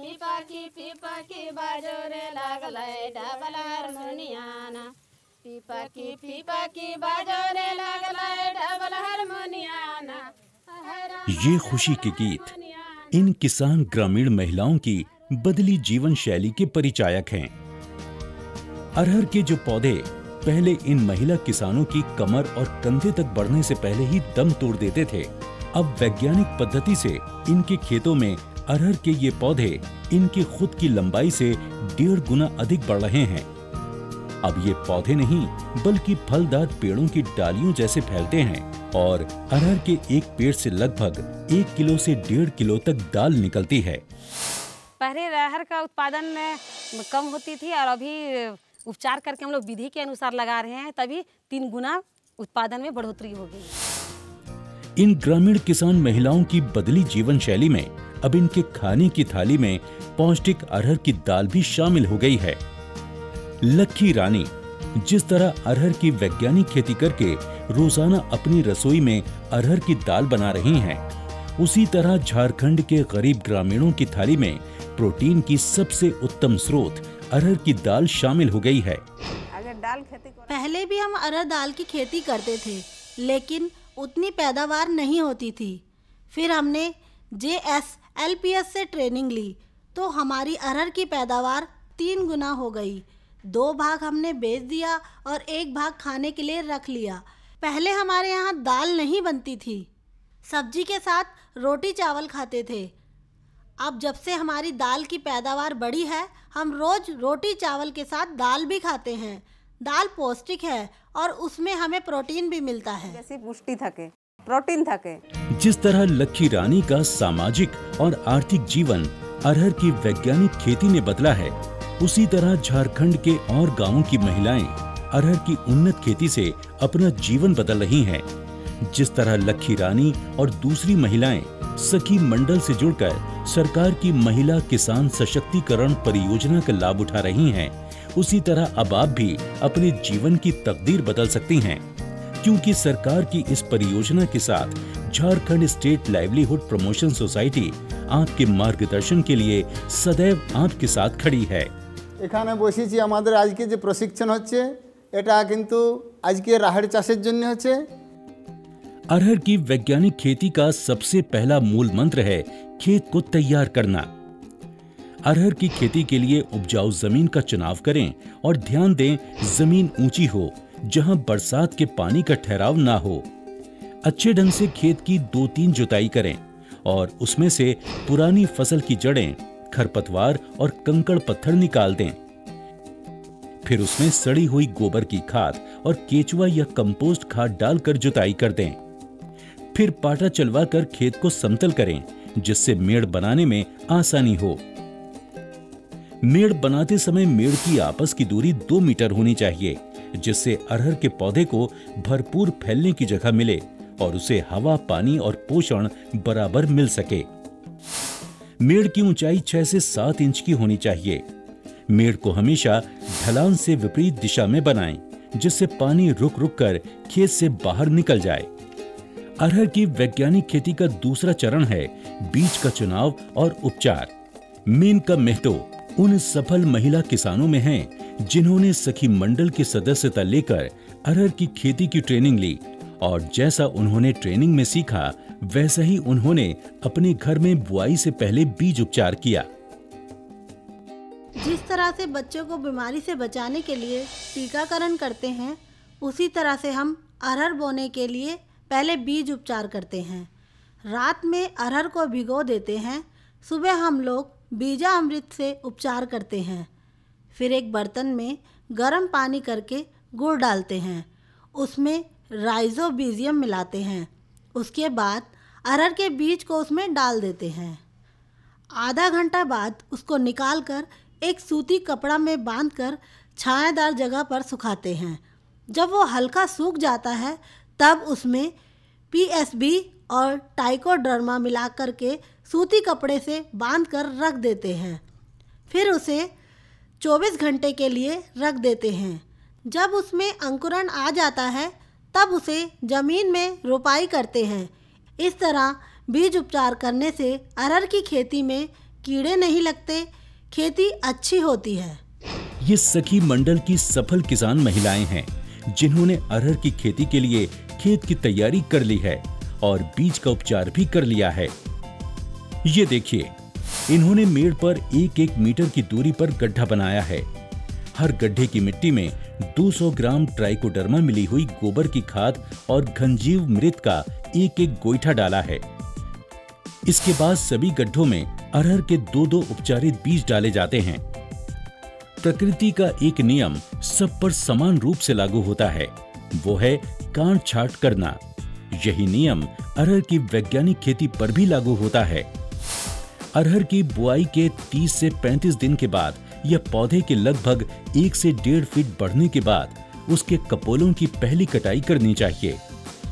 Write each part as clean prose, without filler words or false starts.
पीपा की बाजो रे लागले डबल हारमोनियाना पीपा की बाजो रे लागले डबल हारमोनियाना। ये खुशी के गीत इन किसान ग्रामीण महिलाओं की बदली जीवन शैली के परिचायक हैं। अरहर के जो पौधे पहले इन महिला किसानों की कमर और कंधे तक बढ़ने से पहले ही दम तोड़ देते थे, अब वैज्ञानिक पद्धति से इनके खेतों में अरहर के ये पौधे इनकी खुद की लंबाई से 1.5 गुना अधिक बढ़ रहे हैं। अब ये पौधे नहीं बल्कि फलदार पेड़ों की डालियों जैसे फैलते हैं और अरहर के एक पेड़ से लगभग 1 किलो से 1.5 किलो तक दाल निकलती है। पहले अरहर का उत्पादन कम होती थी और अभी उपचार करके हम लोग विधि के अनुसार लगा रहे हैं, तभी 3 गुना उत्पादन में बढ़ोतरी हो गई। इन ग्रामीण किसान महिलाओं की बदली जीवन शैली में अब इनके खाने की थाली में पौष्टिक अरहर की दाल भी शामिल हो गई है। लक्की रानी जिस तरह अरहर की वैज्ञानिक खेती करके रोजाना अपनी रसोई में अरहर की दाल बना रही हैं, उसी तरह झारखंड के गरीब ग्रामीणों की थाली में प्रोटीन की सबसे उत्तम स्रोत अरहर की दाल शामिल हो गई है। पहले भी हम अरहर दाल की खेती करते थे, लेकिन उतनी पैदावार नहीं होती थी। फिर हमने JSLPS से ट्रेनिंग ली तो हमारी अरहर की पैदावार 3 गुना हो गई। 2 भाग हमने बेच दिया और 1 भाग खाने के लिए रख लिया। पहले हमारे यहाँ दाल नहीं बनती थी, सब्जी के साथ रोटी चावल खाते थे। अब जब से हमारी दाल की पैदावार बढ़ी है, हम रोज रोटी चावल के साथ दाल भी खाते हैं। दाल पौष्टिक है और उसमें हमें प्रोटीन भी मिलता है, जैसे पुष्टि थके, प्रोटीन थके। जिस तरह लक्की रानी का सामाजिक और आर्थिक जीवन अरहर की वैज्ञानिक खेती ने बदला है, उसी तरह झारखंड के और गांवों की महिलाएं अरहर की उन्नत खेती से अपना जीवन बदल रही हैं। जिस तरह लक्की रानी और दूसरी महिलाएं सखी मंडल से जुड़कर सरकार की महिला किसान सशक्तिकरण परियोजना का लाभ उठा रही हैं, उसी तरह अब आप भी अपने जीवन की तकदीर बदल सकती हैं, क्योंकि सरकार की इस परियोजना के साथ Jharkhand state livelihood promotion society आपके मार्गदर्शन के लिए सदैव आपके साथ खड़ी है। এখানে বসেছি আমাদের আজকে যে প্রশিক্ষণ হচ্ছে এটা কিন্তু আজকে রাহের চাষের জন্য হচ্ছে। अरहर की वैज्ञानिक खेती का सबसे पहला मूल मंत्र है खेत को तैयार करना। अरहर की खेती के लिए उपजाऊ जमीन का चुनाव करें और ध्यान दें जमीन ऊंची हो जहां बरसात के पानी का ठहराव ना हो। अच्छे ढंग से खेत की 2-3 जुताई करें और उसमें से पुरानी फसल की जड़ें, खरपतवार और कंकड़ पत्थर निकाल दें। फिर उसमें सड़ी हुई गोबर की खाद और केचुआ या कंपोस्ट खाद डालकर जुताई कर दें। फिर पाटा चलवाकर खेत को समतल करें जिससे मेड़ बनाने में आसानी हो। मेड़ बनाते समय मेड़ की आपस की दूरी 2 मीटर होनी चाहिए, जिससे अरहर के पौधे को भरपूर फैलने की जगह मिले और उसे हवा, पानी और पोषण बराबर मिल सके। मेड़ की ऊंचाई 6 से 7 इंच की होनी चाहिए। मेड़ को हमेशा ढलान से विपरीत दिशा में बनाएं, जिससे पानी रुक रुक कर खेत से बाहर निकल जाए। अरहर की वैज्ञानिक खेती का दूसरा चरण है बीज का चुनाव और उपचार। मेनका मेहतो उन सफल महिला किसानों में हैं जिन्होंने सखी मंडल की सदस्यता लेकर अरहर की खेती की ट्रेनिंग ली और जैसा उन्होंने ट्रेनिंग में सीखा वैसा ही उन्होंने अपने घर में बुआई से पहले बीज उपचार किया। जिस तरह से बच्चों को बीमारी से बचाने के लिए टीकाकरण करते हैं, उसी तरह से हम अरहर बोने के लिए पहले बीज उपचार करते हैं। रात में अरहर को भिगो देते हैं, सुबह हम लोग बीजामृत से उपचार करते हैं। फिर एक बर्तन में गर्म पानी करके गुड़ डालते हैं, उसमें राइजोबियम मिलाते हैं। उसके बाद अरहर के बीज को उसमें डाल देते हैं। आधा घंटा बाद उसको निकालकर एक सूती कपड़ा में बांधकर छायादार जगह पर सुखाते हैं। जब वो हल्का सूख जाता है तब उसमें PSB और टाइकोडर्मा मिलाकर के सूती कपड़े से बांधकर रख देते हैं। फिर उसे 24 घंटे के लिए रख देते हैं। जब उसमें अंकुरण आ जाता है तब उसे ज़मीन में रोपाई करते हैं। इस तरह बीज उपचार करने से अरहर की खेती में कीड़े नहीं लगते, खेती अच्छी होती है। ये सखी मंडल की सफल किसान महिलाएं हैं जिन्होंने अरहर की खेती के लिए खेत की तैयारी कर ली है और बीज का उपचार भी कर लिया है। ये देखिए, इन्होंने मेड़ पर 1-1 मीटर की दूरी पर गड्ढा बनाया है। हर गड्ढे की मिट्टी में 200 ग्राम ट्राइकोडर्मा मिली हुई गोबर की खाद और घनजीव मृत का 1-1 गोईठा डाला है। इसके बाद सभी गड्ढों में अरहर के 2-2 उपचारित बीज डाले जाते हैं। प्रकृति का एक नियम सब पर समान रूप से लागू होता है, वो है काट छांट करना। यही नियम अरहर की वैज्ञानिक खेती पर भी लागू होता है। अरहर की बुआई के 30 से 35 दिन के बाद या पौधे के लगभग 1 से 1.5 फीट बढ़ने के बाद उसके कपोलों की पहली कटाई करनी चाहिए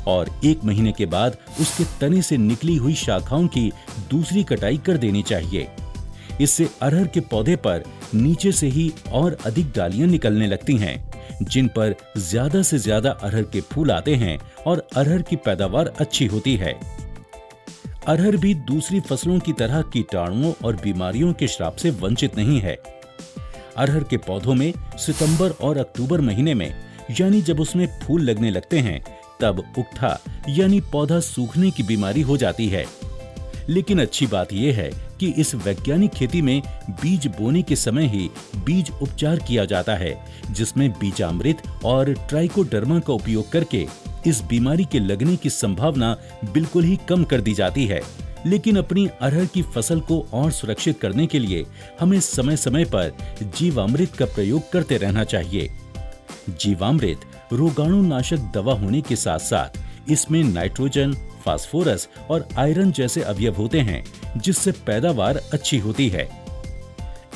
और 1 महीने के बाद उसके तने से निकली हुई शाखाओं की दूसरी कटाई कर देनी चाहिए। इससे अरहर के पौधे पर नीचे से ही और अधिक डालियां निकलने लगती हैं, जिन पर ज्यादा से ज्यादा अरहर के फूल आते हैं और अरहर की पैदावार अच्छी होती है। अरहर भी दूसरी फसलों की तरह कीटाणुओं और बीमारियों के श्राप से वंचित नहीं है। अरहर के पौधों में सितंबर और अक्टूबर महीने में, यानी जब उसमें फूल लगने लगते हैं, तब उकठा यानी पौधा सूखने की बीमारी हो जाती है। लेकिन अच्छी बात यह है कि इस वैज्ञानिक खेती में बीज बोने के समय ही बीज उपचार किया जाता है, जिसमें बीजामृत और ट्राइकोडर्मा का उपयोग करके इस बीमारी के लगने की संभावना बिल्कुल ही कम कर दी जाती है। लेकिन अपनी अरहर की फसल को और सुरक्षित करने के लिए हमें समय समय पर जीवामृत का प्रयोग करते रहना चाहिए। जीवामृत रोगाणुनाशक दवा होने के साथ साथ इसमें नाइट्रोजन, फास्फोरस और आयरन जैसे अवयव होते हैं, जिससे पैदावार अच्छी होती है।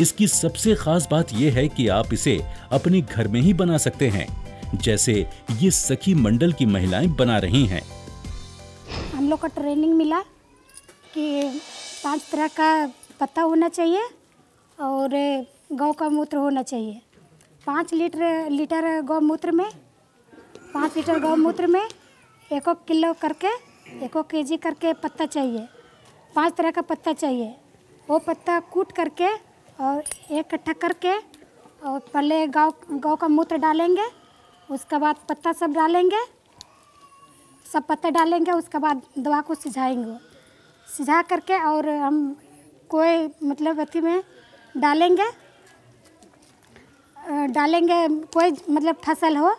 इसकी सबसे खास बात यह है कि आप इसे अपने घर में ही बना सकते हैं, जैसे ये सखी मंडल की महिलाएं बना रही हैं। हम लोग का ट्रेनिंग मिला कि 5 तरह का पत्ता होना चाहिए और गौ का मूत्र होना चाहिए। 5 लीटर गौमूत्र में 5 लीटर गौमूत्र में 1 किलो करके 1 केजी करके पत्ता चाहिए। 5 तरह का पत्ता चाहिए। वो पत्ता कूट करके और इकट्ठा करके और पहले गौ का मूत्र डालेंगे, उसके बाद पत्ता सब डालेंगे, सब पत्ता डालेंगे, उसके बाद दवा को सिझाएंगे। सिझा करके और हम कोई मतलब अथी में डालेंगे कोई मतलब फसल हो,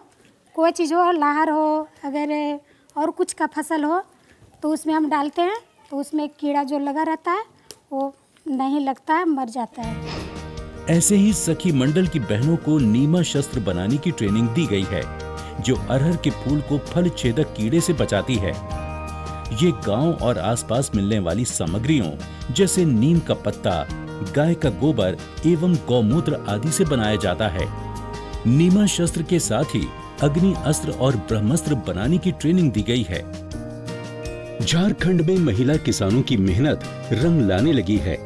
कोई चीज़ हो, लाहर हो, अगर और कुछ का फसल हो तो उसमें हम डालते हैं, तो उसमें कीड़ा जो लगा रहता है वो नहीं लगता है, मर जाता है। ऐसे ही सखी मंडल की बहनों को नीमा शस्त्र बनाने की ट्रेनिंग दी गई है, जो अरहर के फूल को फल छेदक कीड़े से बचाती है। ये गांव और आसपास मिलने वाली सामग्रियों जैसे नीम का पत्ता, गाय का गोबर एवं गौमूत्र आदि से बनाया जाता है। नीमा शस्त्र के साथ ही अग्नि अस्त्र और ब्रह्मास्त्र बनाने की ट्रेनिंग दी गई है। झारखंड में महिला किसानों की मेहनत रंग लाने लगी है।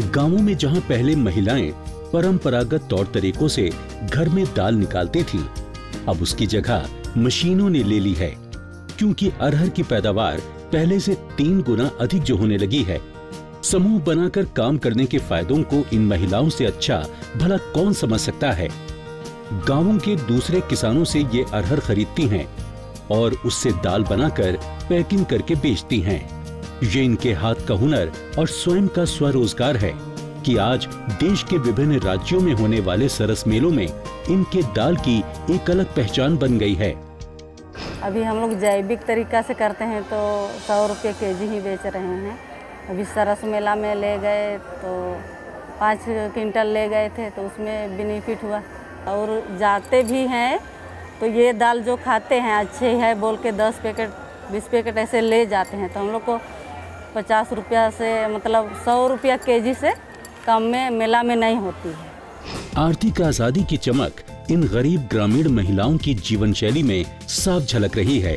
गांवों में जहां पहले महिलाएं परंपरागत तौर तरीकों से घर में दाल निकालती थीं, अब उसकी जगह मशीनों ने ले ली है, क्योंकि अरहर की पैदावार पहले से 3 गुना अधिक जो होने लगी है। समूह बनाकर काम करने के फायदों को इन महिलाओं से अच्छा भला कौन समझ सकता है। गांवों के दूसरे किसानों से ये अरहर खरीदती हैं और उससे दाल बनाकर पैकिंग करके बेचती हैं। ये इनके हाथ का हुनर और स्वयं का स्वरोजगार है कि आज देश के विभिन्न राज्यों में होने वाले सरस मेलों में इनके दाल की एक अलग पहचान बन गई है। अभी हम लोग जैविक तरीका से करते हैं तो 100 रुपये केजी ही बेच रहे हैं। अभी सरस मेला में ले गए तो 5 क्विंटल ले गए थे, तो उसमें बेनिफिट हुआ। और जाते भी हैं तो ये दाल जो खाते हैं अच्छे है बोल के 10 पैकेट 20 पैकेट ऐसे ले जाते हैं, तो हम लोग को 50 रुपया से मतलब 100 रुपया केजी से कम में मेला में नहीं होती है। आर्थिक आजादी की चमक इन गरीब ग्रामीण महिलाओं की जीवन शैली में साफ झलक रही है।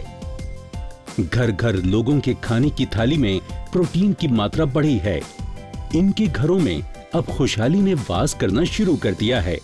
घर घर लोगों के खाने की थाली में प्रोटीन की मात्रा बढ़ी है। इनके घरों में अब खुशहाली ने वास करना शुरू कर दिया है।